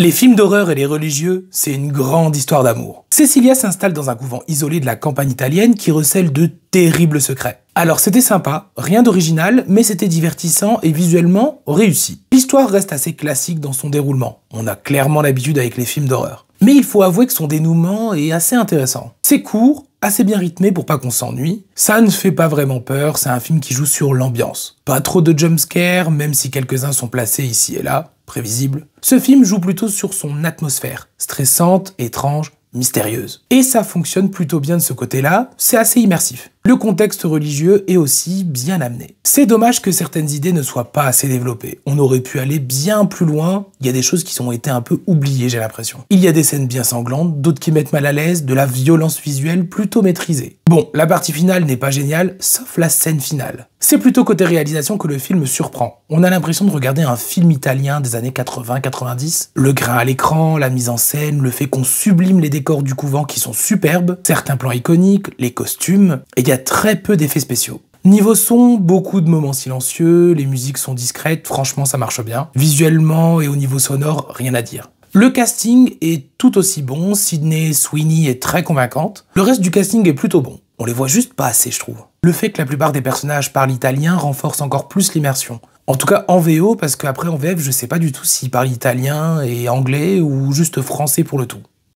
Les films d'horreur et les religieux, c'est une grande histoire d'amour. Cecilia s'installe dans un couvent isolé de la campagne italienne qui recèle de terribles secrets. Alors c'était sympa, rien d'original, mais c'était divertissant et visuellement réussi. L'histoire reste assez classique dans son déroulement. On a clairement l'habitude avec les films d'horreur. Mais il faut avouer que son dénouement est assez intéressant. C'est court, assez bien rythmé pour pas qu'on s'ennuie. Ça ne fait pas vraiment peur, c'est un film qui joue sur l'ambiance. Pas trop de jumpscares, même si quelques-uns sont placés ici et là, prévisibles. Ce film joue plutôt sur son atmosphère, stressante, étrange, mystérieuse. Et ça fonctionne plutôt bien de ce côté-là, c'est assez immersif. Le contexte religieux est aussi bien amené. C'est dommage que certaines idées ne soient pas assez développées. On aurait pu aller bien plus loin, il y a des choses qui ont été un peu oubliées, j'ai l'impression. Il y a des scènes bien sanglantes, d'autres qui mettent mal à l'aise, de la violence visuelle plutôt maîtrisée. Bon, la partie finale n'est pas géniale, sauf la scène finale. C'est plutôt côté réalisation que le film surprend. On a l'impression de regarder un film italien des années 80-90. Le grain à l'écran, la mise en scène, le fait qu'on sublime les décors du couvent qui sont superbes, certains plans iconiques, les costumes, et il y a très peu d'effets spéciaux. Niveau son, beaucoup de moments silencieux, les musiques sont discrètes, franchement ça marche bien. Visuellement et au niveau sonore, rien à dire. Le casting est tout aussi bon, Sydney Sweeney est très convaincante. Le reste du casting est plutôt bon. On les voit juste pas assez, je trouve. Le fait que la plupart des personnages parlent italien renforce encore plus l'immersion. En tout cas en VO, parce qu'après en VF, je sais pas du tout s'ils parlent italien et anglais ou juste français pour le tout.